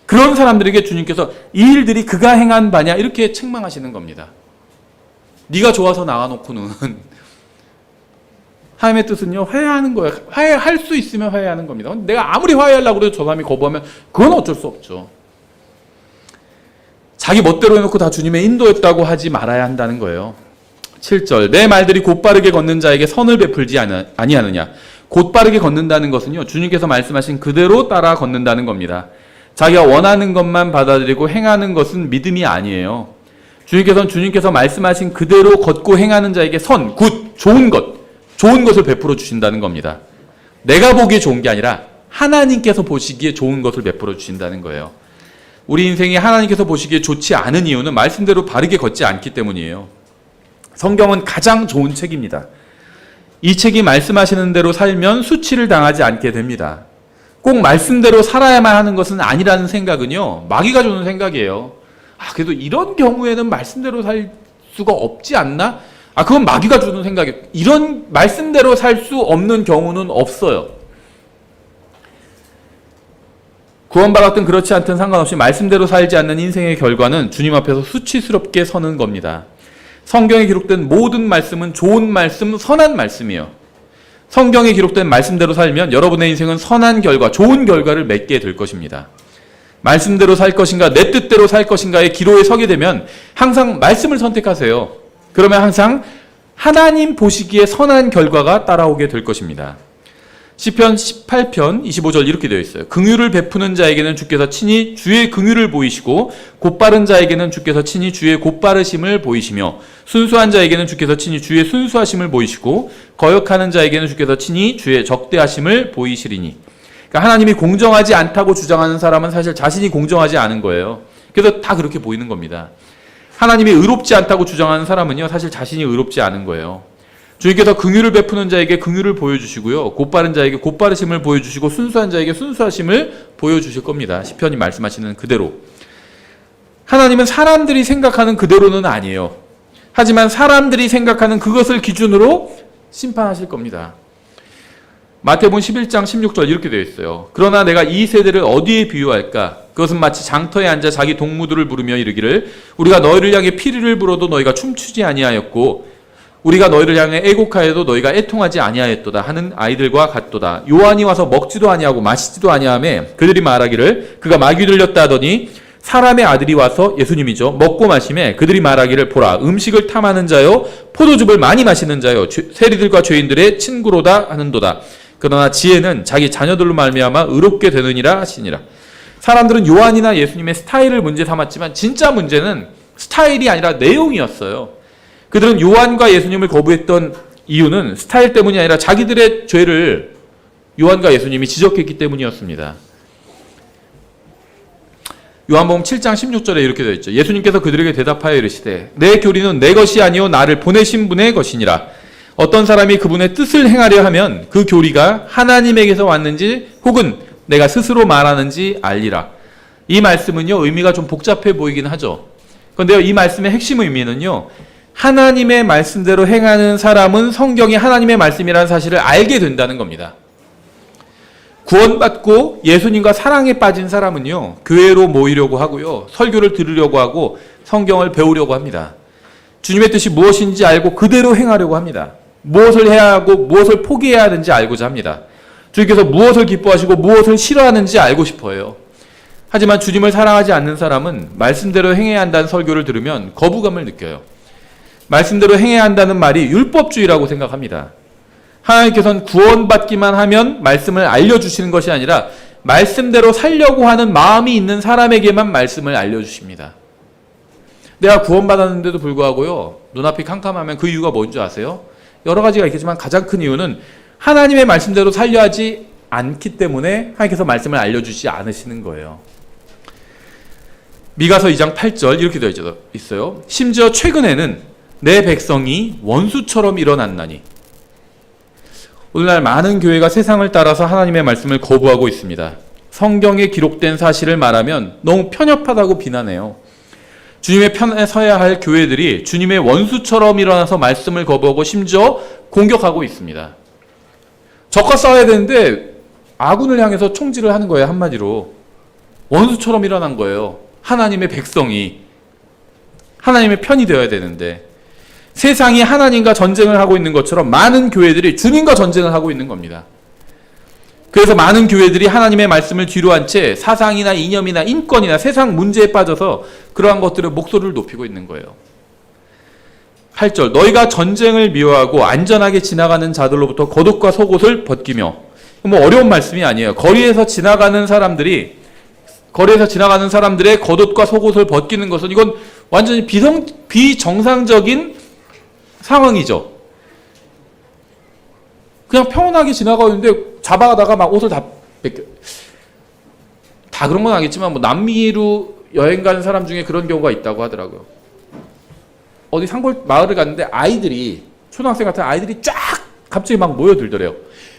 그런 사람들에게 주님께서 이 일들이 그가 행한 바냐, 이렇게 책망하시는 겁니다. 네가 좋아서 나가놓고는 하나님의 뜻은요, 화해하는 거예요. 화해할 수 있으면 화해하는 겁니다. 내가 아무리 화해하려고 해도 저 사람이 거부하면 그건 어쩔 수 없죠. 자기 멋대로 해놓고 다 주님의 인도였다고 하지 말아야 한다는 거예요. 7절, 내 말들이 곧바르게 걷는 자에게 선을 베풀지 아니하느냐. 곧바르게 걷는다는 것은요, 주님께서 말씀하신 그대로 따라 걷는다는 겁니다. 자기가 원하는 것만 받아들이고 행하는 것은 믿음이 아니에요. 주님께서는 주님께서 말씀하신 그대로 걷고 행하는 자에게 선, 굿, 좋은 것을 베풀어 주신다는 겁니다. 내가 보기에 좋은 게 아니라 하나님께서 보시기에 좋은 것을 베풀어 주신다는 거예요. 우리 인생이 하나님께서 보시기에 좋지 않은 이유는 말씀대로 바르게 걷지 않기 때문이에요. 성경은 가장 좋은 책입니다. 이 책이 말씀하시는 대로 살면 수치를 당하지 않게 됩니다. 꼭 말씀대로 살아야만 하는 것은 아니라는 생각은요, 마귀가 주는 생각이에요. 그래도 이런 경우에는 말씀대로 살 수가 없지 않나? 그건 마귀가 주는 생각이에요. 이런 말씀대로 살 수 없는 경우는 없어요. 구원받았든 그렇지 않든 상관없이 말씀대로 살지 않는 인생의 결과는 주님 앞에서 수치스럽게 서는 겁니다. 성경에 기록된 모든 말씀은 좋은 말씀, 선한 말씀이에요. 성경에 기록된 말씀대로 살면 여러분의 인생은 선한 결과, 좋은 결과를 맺게 될 것입니다. 말씀대로 살 것인가, 내 뜻대로 살 것인가의 기로에 서게 되면 항상 말씀을 선택하세요. 그러면 항상 하나님 보시기에 선한 결과가 따라오게 될 것입니다. 시편 18편 25절 이렇게 되어 있어요. 긍휼을 베푸는 자에게는 주께서 친히 주의 긍휼을 보이시고 곧바른 자에게는 주께서 친히 주의 곧바르심을 보이시며 순수한 자에게는 주께서 친히 주의 순수하심을 보이시고 거역하는 자에게는 주께서 친히 주의 적대하심을 보이시리니. 그러니까 하나님이 공정하지 않다고 주장하는 사람은 사실 자신이 공정하지 않은 거예요. 그래서 다 그렇게 보이는 겁니다. 하나님이 의롭지 않다고 주장하는 사람은요, 사실 자신이 의롭지 않은 거예요. 주님께서 긍휼을 베푸는 자에게 긍휼을 보여주시고요, 곧바른 자에게 곧바르심을 보여주시고 순수한 자에게 순수하심을 보여주실 겁니다. 시편이 말씀하시는 그대로. 하나님은 사람들이 생각하는 그대로는 아니에요. 하지만 사람들이 생각하는 그것을 기준으로 심판하실 겁니다. 마태복음 11장 16절 이렇게 되어 있어요. 그러나 내가 이 세대를 어디에 비유할까? 그것은 마치 장터에 앉아 자기 동무들을 부르며 이르기를 우리가 너희를 향해 피리를 불어도 너희가 춤추지 아니하였고 우리가 너희를 향해 애곡하여도 너희가 애통하지 아니하였도다 하는 아이들과 같도다. 요한이 와서 먹지도 아니하고 마시지도 아니하며 그들이 말하기를 그가 마귀 들렸다 하더니 사람의 아들이 와서, 예수님이죠, 먹고 마시매 그들이 말하기를 보라 음식을 탐하는 자요 포도즙을 많이 마시는 자요 세리들과 죄인들의 친구로다 하는도다. 그러나 지혜는 자기 자녀들로 말미암아 의롭게 되느니라 하시니라. 사람들은 요한이나 예수님의 스타일을 문제 삼았지만 진짜 문제는 스타일이 아니라 내용이었어요. 그들은 요한과 예수님을 거부했던 이유는 스타일 때문이 아니라 자기들의 죄를 요한과 예수님이 지적했기 때문이었습니다. 요한복음 7장 16절에 이렇게 되어 있죠. 예수님께서 그들에게 대답하여 이르시되 내 교리는 내 것이 아니요 나를 보내신 분의 것이니라. 어떤 사람이 그분의 뜻을 행하려 하면 그 교리가 하나님에게서 왔는지 혹은 내가 스스로 말하는지 알리라. 이 말씀은요, 의미가 좀 복잡해 보이긴 하죠. 그런데요, 이 말씀의 핵심 의미는요, 하나님의 말씀대로 행하는 사람은 성경이 하나님의 말씀이라는 사실을 알게 된다는 겁니다. 구원받고 예수님과 사랑에 빠진 사람은요, 교회로 모이려고 하고요, 설교를 들으려고 하고 성경을 배우려고 합니다. 주님의 뜻이 무엇인지 알고 그대로 행하려고 합니다. 무엇을 해야 하고 무엇을 포기해야 하는지 알고자 합니다. 주님께서 무엇을 기뻐하시고 무엇을 싫어하는지 알고 싶어요. 하지만 주님을 사랑하지 않는 사람은 말씀대로 행해야 한다는 설교를 들으면 거부감을 느껴요. 말씀대로 행해야 한다는 말이 율법주의라고 생각합니다. 하나님께서는 구원받기만 하면 말씀을 알려주시는 것이 아니라 말씀대로 살려고 하는 마음이 있는 사람에게만 말씀을 알려주십니다. 내가 구원받았는데도 불구하고요, 눈앞이 캄캄하면 그 이유가 뭔지 아세요? 여러 가지가 있겠지만 가장 큰 이유는 하나님의 말씀대로 살려 하지 않기 때문에 하나님께서 말씀을 알려주지 않으시는 거예요. 미가서 2장 8절 이렇게 되어 있어요. 심지어 최근에는 내 백성이 원수처럼 일어났나니. 오늘날 많은 교회가 세상을 따라서 하나님의 말씀을 거부하고 있습니다. 성경에 기록된 사실을 말하면 너무 편협하다고 비난해요. 주님의 편에 서야 할 교회들이 주님의 원수처럼 일어나서 말씀을 거부하고 심지어 공격하고 있습니다. 적과 싸워야 되는데 아군을 향해서 총질을 하는 거예요. 한마디로 원수처럼 일어난 거예요. 하나님의 백성이 하나님의 편이 되어야 되는데 세상이 하나님과 전쟁을 하고 있는 것처럼 많은 교회들이 주님과 전쟁을 하고 있는 겁니다. 그래서 많은 교회들이 하나님의 말씀을 뒤로 한 채 사상이나 이념이나 인권이나 세상 문제에 빠져서 그러한 것들의 목소리를 높이고 있는 거예요. 8절 너희가 전쟁을 미워하고 안전하게 지나가는 자들로부터 겉옷과 속옷을 벗기며, 뭐 어려운 말씀이 아니에요. 거리에서 지나가는 사람들의 겉옷과 속옷을 벗기는 것은 이건 완전히 비정상적인 상황이죠. 그냥 평온하게 지나가고 있는데 잡아가다가 막 옷을 다 벗겨. 다 그런 건 아니겠지만 뭐 남미로 여행 가는 사람 중에 그런 경우가 있다고 하더라고요. 어디 산골 마을을 갔는데 아이들이, 초등학생 같은 아이들이 쫙 갑자기 막 모여들더래요.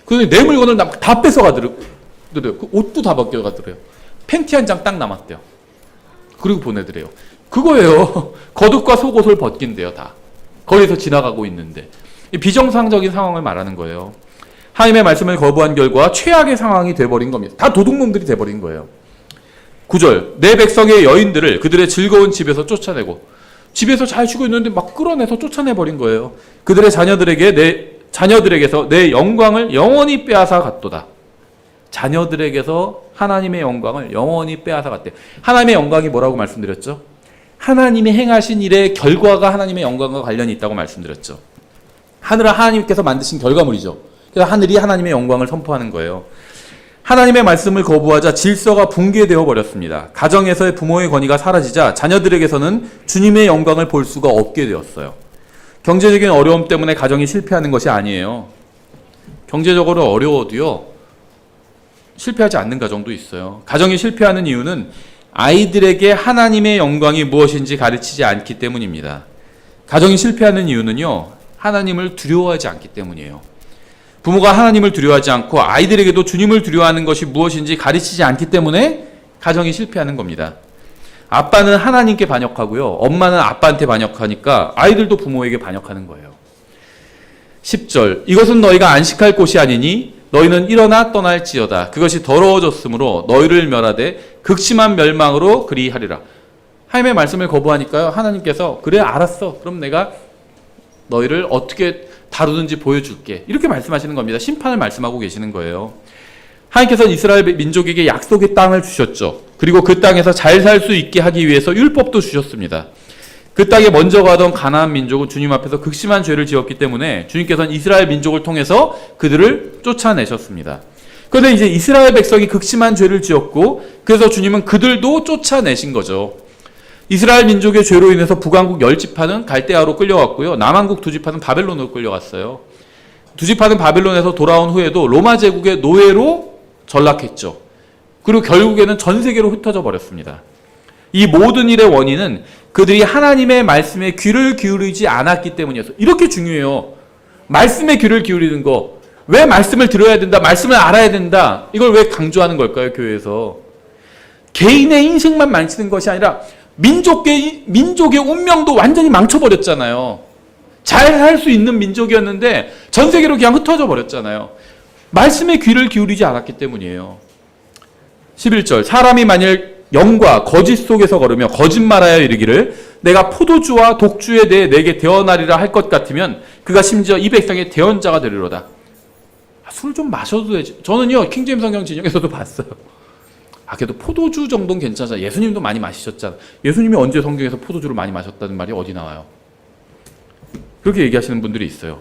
그런데 내 물건을 다 뺏어가더래요. 그 옷도 다 벗겨가더래요. 팬티 한 장 딱 남았대요. 그리고 보내더래요. 그거예요. 겉옷과 속옷을 벗긴대요. 다. 거기서 지나가고 있는데. 비정상적인 상황을 말하는 거예요. 하나님의 말씀을 거부한 결과 최악의 상황이 돼버린 겁니다. 다 도둑놈들이 돼버린 거예요. 9절 내 백성의 여인들을 그들의 즐거운 집에서 쫓아내고, 집에서 잘 쉬고 있는데 막 끌어내서 쫓아내버린 거예요. 그들의 자녀들에게서 내 영광을 영원히 빼앗아 갔도다. 자녀들에게서 하나님의 영광을 영원히 빼앗아 갔대. 하나님의 영광이 뭐라고 말씀드렸죠? 하나님이 행하신 일의 결과가 하나님의 영광과 관련이 있다고 말씀드렸죠. 하늘은 하나님께서 만드신 결과물이죠. 그래서 하늘이 하나님의 영광을 선포하는 거예요. 하나님의 말씀을 거부하자 질서가 붕괴되어 버렸습니다. 가정에서의 부모의 권위가 사라지자 자녀들에게서는 주님의 영광을 볼 수가 없게 되었어요. 경제적인 어려움 때문에 가정이 실패하는 것이 아니에요. 경제적으로 어려워도요, 실패하지 않는 가정도 있어요. 가정이 실패하는 이유는 아이들에게 하나님의 영광이 무엇인지 가르치지 않기 때문입니다. 가정이 실패하는 이유는요, 하나님을 두려워하지 않기 때문이에요. 부모가 하나님을 두려워하지 않고 아이들에게도 주님을 두려워하는 것이 무엇인지 가르치지 않기 때문에 가정이 실패하는 겁니다. 아빠는 하나님께 반역하고요, 엄마는 아빠한테 반역하니까 아이들도 부모에게 반역하는 거예요. 10절 이것은 너희가 안식할 곳이 아니니 너희는 일어나 떠날지어다. 그것이 더러워졌으므로 너희를 멸하되 극심한 멸망으로 그리하리라. 하나님의 말씀을 거부하니까요, 하나님께서 그래 알았어, 그럼 내가 너희를 어떻게 다루든지 보여줄게, 이렇게 말씀하시는 겁니다. 심판을 말씀하고 계시는 거예요. 하나님께서는 이스라엘 민족에게 약속의 땅을 주셨죠. 그리고 그 땅에서 잘 살 수 있게 하기 위해서 율법도 주셨습니다. 그 땅에 먼저 가던 가나안 민족은 주님 앞에서 극심한 죄를 지었기 때문에 주님께서는 이스라엘 민족을 통해서 그들을 쫓아내셨습니다. 그런데 이제 이스라엘 백성이 극심한 죄를 지었고, 그래서 주님은 그들도 쫓아내신 거죠. 이스라엘 민족의 죄로 인해서 북왕국 10지파는 갈대아로 끌려갔고요, 남왕국 2지파는 바벨론으로 끌려갔어요. 2지파는 바벨론에서 돌아온 후에도 로마 제국의 노예로 전락했죠. 그리고 결국에는 전 세계로 흩어져 버렸습니다. 이 모든 일의 원인은 그들이 하나님의 말씀에 귀를 기울이지 않았기 때문이었어요. 이렇게 중요해요. 말씀에 귀를 기울이는 거. 왜 말씀을 들어야 된다, 말씀을 알아야 된다, 이걸 왜 강조하는 걸까요, 교회에서? 개인의 인생만 망치는 것이 아니라 민족의 운명도 완전히 망쳐버렸잖아요. 잘 살 수 있는 민족이었는데 전 세계로 그냥 흩어져 버렸잖아요. 말씀에 귀를 기울이지 않았기 때문이에요. 11절 사람이 만일 영과 거짓 속에서 걸으며 거짓말하여 이르기를 내가 포도주와 독주에 대해 내게 대언하리라 할 것 같으면 그가 심지어 이 백성의 대언자가 되리로다. 술 좀 마셔도 되지. 저는요 킹제임 성경 진영에서도 봤어요. 그래도 포도주 정도는 괜찮아. 예수님도 많이 마시셨잖아. 예수님이 언제 성경에서 포도주를 많이 마셨다는 말이 어디 나와요? 그렇게 얘기하시는 분들이 있어요.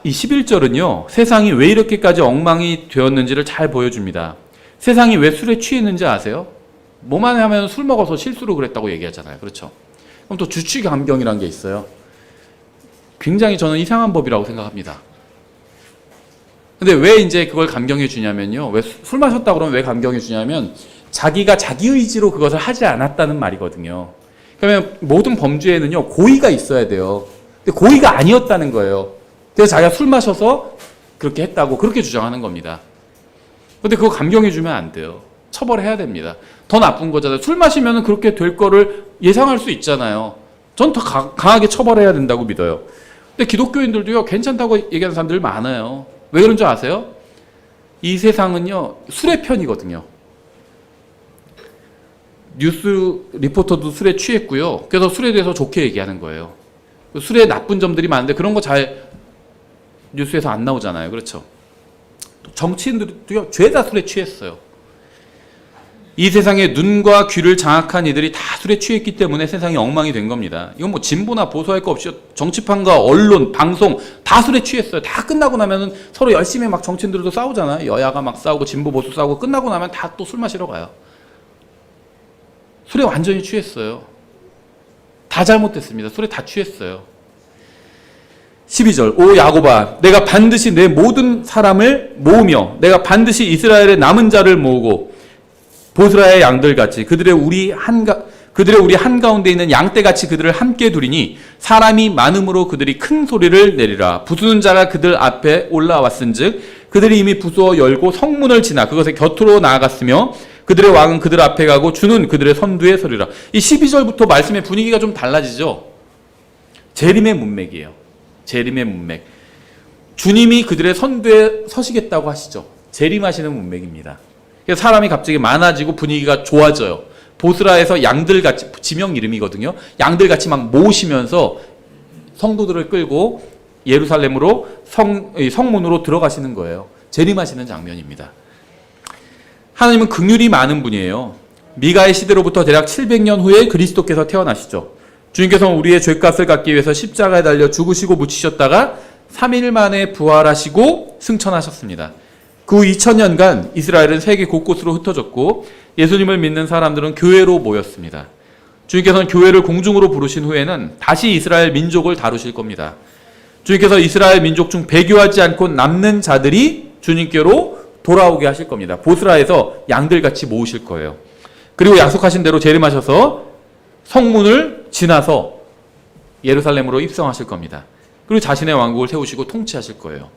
이 11절은요 세상이 왜 이렇게까지 엉망이 되었는지를 잘 보여줍니다. 세상이 왜 술에 취했는지 아세요? 뭐만 하면 술 먹어서 실수로 그랬다고 얘기하잖아요. 그렇죠? 그럼 또 주취감경이라는 게 있어요. 굉장히 저는 이상한 법이라고 생각합니다. 근데 왜 이제 그걸 감경해 주냐면요. 왜 술 마셨다 그러면 왜 감경해 주냐면 자기가 자기 의지로 그것을 하지 않았다는 말이거든요. 그러면 모든 범죄에는요 고의가 있어야 돼요. 근데 고의가 아니었다는 거예요. 그래서 자기가 술 마셔서 그렇게 했다고 그렇게 주장하는 겁니다. 근데 그거 감경해 주면 안 돼요. 처벌해야 됩니다. 더 나쁜 거잖아요. 술 마시면 그렇게 될 거를 예상할 수 있잖아요. 전 더 강하게 처벌해야 된다고 믿어요. 근데 기독교인들도요 괜찮다고 얘기하는 사람들 많아요. 왜 그런 줄 아세요? 이 세상은요 술의 편이거든요. 뉴스 리포터도 술에 취했고요. 그래서 술에 대해서 좋게 얘기하는 거예요. 술의 나쁜 점들이 많은데 그런 거 잘 뉴스에서 안 나오잖아요. 그렇죠? 정치인들도요 죄다 술에 취했어요. 이 세상에 눈과 귀를 장악한 이들이 다 술에 취했기 때문에 세상이 엉망이 된 겁니다. 이건 뭐 진보나 보수할 거 없이 정치판과 언론, 방송 다 술에 취했어요. 다 끝나고 나면은 서로 열심히 막 정치인들도 싸우잖아요. 여야가 막 싸우고 진보 보수 싸우고 끝나고 나면 다 또 술 마시러 가요. 술에 완전히 취했어요. 다 잘못됐습니다. 술에 다 취했어요. 12절 오 야곱아 내가 반드시 내 모든 사람을 모으며 내가 반드시 이스라엘의 남은 자를 모으고 보스라의 양들같이 그들의 우리 한가운데 있는 양떼같이 그들을 함께 두리니 사람이 많음으로 그들이 큰 소리를 내리라. 부수는 자가 그들 앞에 올라왔은즉 그들이 이미 부수어 열고 성문을 지나 그것의 곁으로 나아갔으며 그들의 왕은 그들 앞에 가고 주는 그들의 선두에 서리라. 이 12절부터 말씀의 분위기가 좀 달라지죠. 재림의 문맥이에요. 재림의 문맥. 주님이 그들의 선두에 서시겠다고 하시죠. 재림하시는 문맥입니다. 그래서 사람이 갑자기 많아지고 분위기가 좋아져요. 보스라에서 양들같이, 지명 이름이거든요. 양들같이 막 모으시면서 성도들을 끌고 예루살렘으로 성문으로 들어가시는 거예요. 재림하시는 장면입니다. 하나님은 긍휼이 많은 분이에요. 미가의 시대로부터 대략 700년 후에 그리스도께서 태어나시죠. 주님께서는 우리의 죄값을 갚기 위해서 십자가에 달려 죽으시고 묻히셨다가 3일 만에 부활하시고 승천하셨습니다. 그 후 2000년간 이스라엘은 세계 곳곳으로 흩어졌고 예수님을 믿는 사람들은 교회로 모였습니다. 주님께서는 교회를 공중으로 부르신 후에는 다시 이스라엘 민족을 다루실 겁니다. 주님께서 이스라엘 민족 중 배교하지 않고 남는 자들이 주님께로 돌아오게 하실 겁니다. 보스라에서 양들같이 모으실 거예요. 그리고 약속하신 대로 재림하셔서 성문을 지나서 예루살렘으로 입성하실 겁니다. 그리고 자신의 왕국을 세우시고 통치하실 거예요.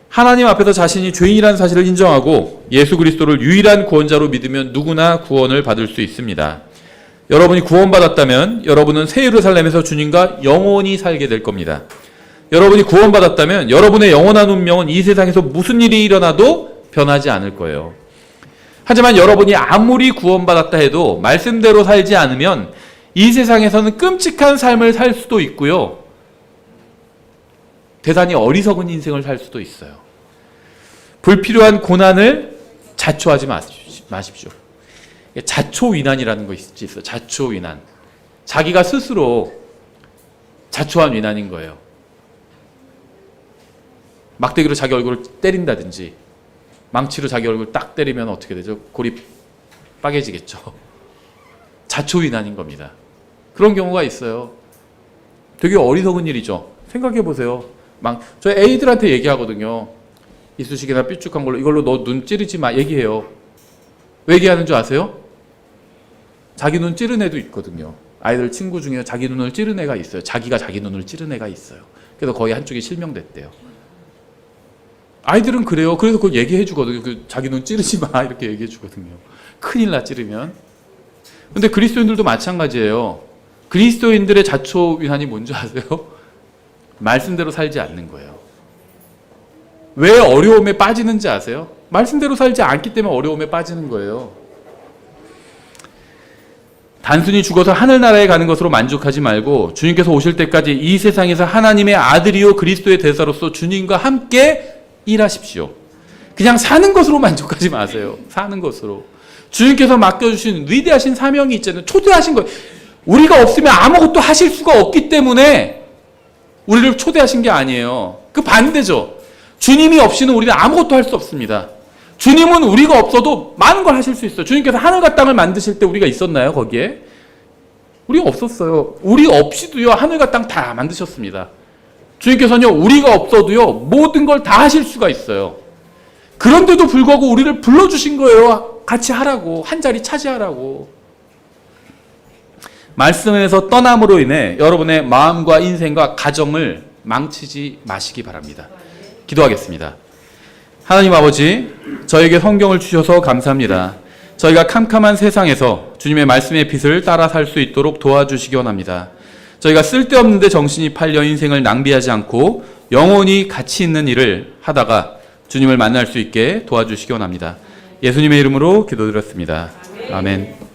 하나님 앞에서 자신이 죄인이라는 사실을 인정하고 예수 그리스도를 유일한 구원자로 믿으면 누구나 구원을 받을 수 있습니다. 여러분이 구원받았다면 여러분은 새 예루살렘에서 주님과 영원히 살게 될 겁니다. 여러분이 구원받았다면 여러분의 영원한 운명은 이 세상에서 무슨 일이 일어나도 변하지 않을 거예요. 하지만 여러분이 아무리 구원받았다 해도 말씀대로 살지 않으면 이 세상에서는 끔찍한 삶을 살 수도 있고요. 대단히 어리석은 인생을 살 수도 있어요. 불필요한 고난을 자초하지 마십시오. 자초위난이라는 것이 있어요. 자초위난. 자기가 스스로 자초한 위난인 거예요. 막대기로 자기 얼굴을 때린다든지 망치로 자기 얼굴을 딱 때리면 어떻게 되죠? 골이 빠개지겠죠. 자초위난인 겁니다. 그런 경우가 있어요. 되게 어리석은 일이죠. 생각해 보세요. 저 애들한테 얘기하거든요. 이쑤시개나 삐죽한 걸로 이걸로 너 눈 찌르지 마 얘기해요. 왜 얘기하는 줄 아세요? 자기 눈 찌른 애도 있거든요. 아이들 친구 중에 자기 눈을 찌른 애가 있어요. 자기가 자기 눈을 찌른 애가 있어요. 그래서 거의 한쪽이 실명됐대요. 아이들은 그래요. 그래서 그걸 얘기해 주거든요. 자기 눈 찌르지 마 이렇게 얘기해 주거든요. 큰일 나 찌르면. 근데 그리스도인들도 마찬가지예요. 그리스도인들의 자초위난이 뭔지 아세요? 말씀대로 살지 않는 거예요. 왜 어려움에 빠지는지 아세요? 말씀대로 살지 않기 때문에 어려움에 빠지는 거예요. 단순히 죽어서 하늘나라에 가는 것으로 만족하지 말고 주님께서 오실 때까지 이 세상에서 하나님의 아들이요 그리스도의 대사로서 주님과 함께 일하십시오. 그냥 사는 것으로 만족하지 마세요. 사는 것으로. 주님께서 맡겨주신 위대하신 사명이 있잖아요. 초대하신 거예요. 우리가 없으면 아무것도 하실 수가 없기 때문에 우리를 초대하신 게 아니에요. 그 반대죠. 주님이 없이는 우리는 아무것도 할 수 없습니다. 주님은 우리가 없어도 많은 걸 하실 수 있어요. 주님께서 하늘과 땅을 만드실 때 우리가 있었나요? 거기에? 우리가 없었어요. 우리 없이도요 하늘과 땅 다 만드셨습니다. 주님께서는요 우리가 없어도요 모든 걸 다 하실 수가 있어요. 그런데도 불구하고 우리를 불러주신 거예요. 같이 하라고, 한 자리 차지하라고. 말씀에서 떠남으로 인해 여러분의 마음과 인생과 가정을 망치지 마시기 바랍니다. 기도하겠습니다. 하나님 아버지, 저에게 성경을 주셔서 감사합니다. 저희가 캄캄한 세상에서 주님의 말씀의 빛을 따라 살 수 있도록 도와주시기 원합니다. 저희가 쓸데없는데 정신이 팔려 인생을 낭비하지 않고 영원히 가치 있는 일을 하다가 주님을 만날 수 있게 도와주시기 원합니다. 예수님의 이름으로 기도드렸습니다. 아멘.